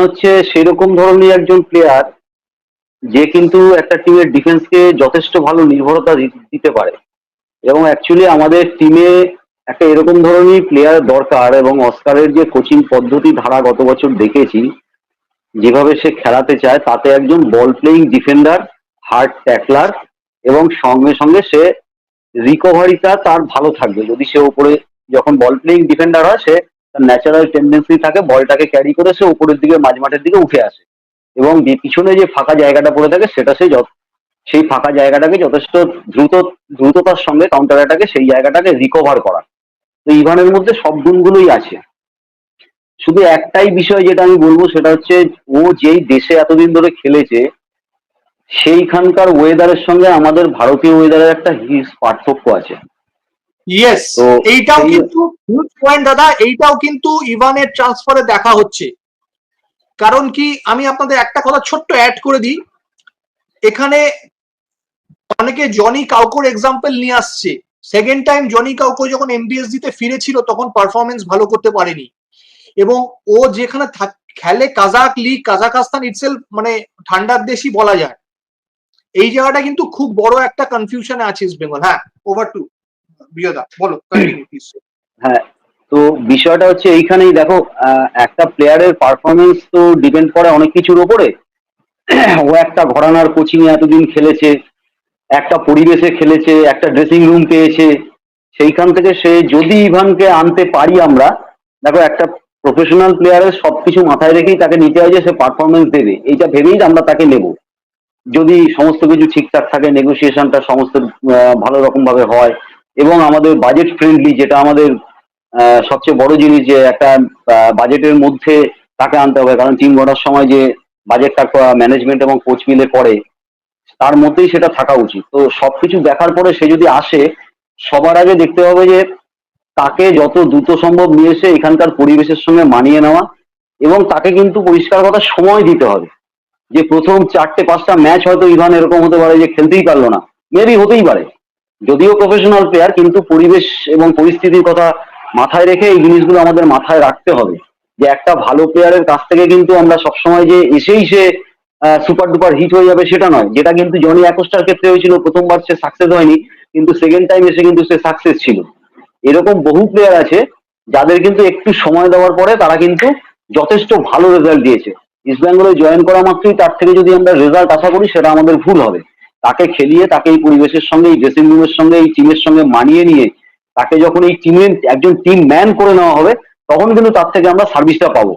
হচ্ছে সেরকম ধরনের একজন প্লেয়ার যে কিন্তু একটা টিমের ডিফেন্সকে যথেষ্ট ভালো নির্ভরতা দিতে পারে। এবং অ্যাকচুয়ালি আমাদের টিমে একটা এরকম ধরনের প্লেয়ার দরকার, এবং অস্কারের যে কোচিং পদ্ধতি ধারা গত বছর দেখেছি, যেভাবে সে খেলাতে চায় তাতে একজন বল প্লেয়িং ডিফেন্ডার, হার্ড ট্যাকলার, এবং সঙ্গে সঙ্গে সে রিকভারিটা তার ভালো থাকবে। যদি সে উপরে যখন বল প্লেয়িং ডিফেন্ডার হয়, সে তার ন্যাচারাল টেন্ডেন্সি থাকে বলটাকে ক্যারি করে সে উপরের দিকে মাঝমাঠের দিকে উঠে আসে, এবং পিছনে যে ফাঁকা জায়গাটা পড়ে থাকে সেটা সেই ফাঁকা জায়গাটাকে যথেষ্ট দ্রুততার সঙ্গে কাউন্টার অ্যাটাকে সেই জায়গাটাকে রিকভার করা। তো ইভানের মধ্যে সব গুণগুলোই আছে। শুধু একটাই বিষয় যেটা আমি বলবো সেটা হচ্ছে, ও যেই দেশে এতদিন ধরে খেলেছে সেইখানকার ওয়েদারের সঙ্গে আমাদের ভারতীয় ওয়েদারের একটা হিউজ পার্থক্য আছে। ইয়েস, তো এইটাও কিন্তু হিউজ পয়েন্ট দাদা, এইটাও কিন্তু ইভানের ট্রান্সফারে দেখা হচ্ছে। কারণ কি, আমি আপনাদের একটা কথা ছোট্ট অ্যাড করে দিই, এখানে অনেকে জনি কাউকোর এক্সাম্পল নিয়ে আসছে। সেকেন্ড টাইম জনি কাউকো যখন এমবিএসডি তে ফিরেছিল তখন পারফরমেন্স ভালো করতে পারেনি, এবং ও যেখানে খেলে কাজাক লিগ, কাজাকস্তান ইটসেলফ মানে ঠান্ডার দেশই বলা যায়। এই জায়গাটা কিন্তু খুব বড় একটা কনফিউশনে আছে ইস্ট বেঙ্গল। হ্যাঁ, ওভার টু বিয়দা, বলো কন্টিনিউ প্লিজ। হ্যাঁ, তো বিষয়টা হচ্ছে এইখানেই দেখো, একটা প্লেয়ারের পারফরমেন্স তো ডিপেন্ড করে অনেক কিছুর ওপরে। ও একটা ঘরানার কোচিং এ এতদিন খেলেছে, একটা পরিবেশে খেলেছে, একটা ড্রেসিং রুম পেয়েছে, সেইখান থেকে সে যদি ইভানকে আনতে পারি আমরা, দেখো একটা প্রফেশনাল প্লেয়ারের সবকিছু মাথায় রেখেই তাকে নিতে হয় যে সে পারফরমেন্স দেবে, এইটা ভেবেই আমরা তাকে নেব। যদি সমস্ত কিছু ঠিকঠাক থাকে, নেগোসিয়েশনটা সমস্ত ভালো রকম ভাবে হয়, এবং আমাদের বাজেট ফ্রেন্ডলি, যেটা আমাদের সবচেয়ে বড় জিনিস, যে একটা বাজেটের মধ্যে তাকে আনতে হবে, কারণ টিম গড়ার সময় যে বাজেটটা ম্যানেজমেন্ট এবং কোচ মিলে করে তার মধ্যেই সেটা থাকা উচিত। তো সবকিছু দেখার পরে সে যদি আসে, সবার আগে দেখতে হবে যে তাকে যত দ্রুত সম্ভব নিয়ে এসে এখানকার পরিবেশের সঙ্গে মানিয়ে নেওয়া, এবং তাকে কিন্তু পরিষ্কার কথা সময় দিতে হবে। যে প্রথম 4-5টা ম্যাচ হয়তো ইভান এরকম হতে পারে যে খেলতেই পারলো না, মেবি হতেই পারে, যদিও প্রফেশনাল প্লেয়ার, কিন্তু পরিবেশ এবং পরিস্থিতির কথা মাথায় রেখে এই জিনিসগুলো আমাদের মাথায় রাখতে হবে। যে একটা ভালো প্লেয়ারের কাছ থেকে কিন্তু আমরা সবসময় যে এসেই সে সুপার ডুপার হিট হয়ে যাবে সেটা নয়, যেটা কিন্তু জনি অ্যাকোস্টার ক্ষেত্রে হয়েছিল। প্রথমবার সে সাকসেস হয়নি, কিন্তু সেকেন্ড টাইম এসে কিন্তু সে সাকসেস ছিল। এরকম বহু প্লেয়ার আছে যাদের কিন্তু একটু সময় দেওয়ার পরে তারা কিন্তু যথেষ্ট ভালো রেজাল্ট দিয়েছে। ইস্ট বেঙ্গলে জয়েন করা মাত্রই তার থেকে যদি আমরা রেজাল্ট আশা করি, সেটা আমাদের ভুল হবে। তাকে খেলিয়ে তাকে এই পরিবেশের সঙ্গে, এই ড্রেসিং রুমের সঙ্গে, এই টিমের সঙ্গে মানিয়ে নিয়ে তাকে যখন এই টিমের একজন টিম ম্যান করে নেওয়া হবে, তখন কিন্তু তার থেকে আমরা সার্ভিসটা পাবো।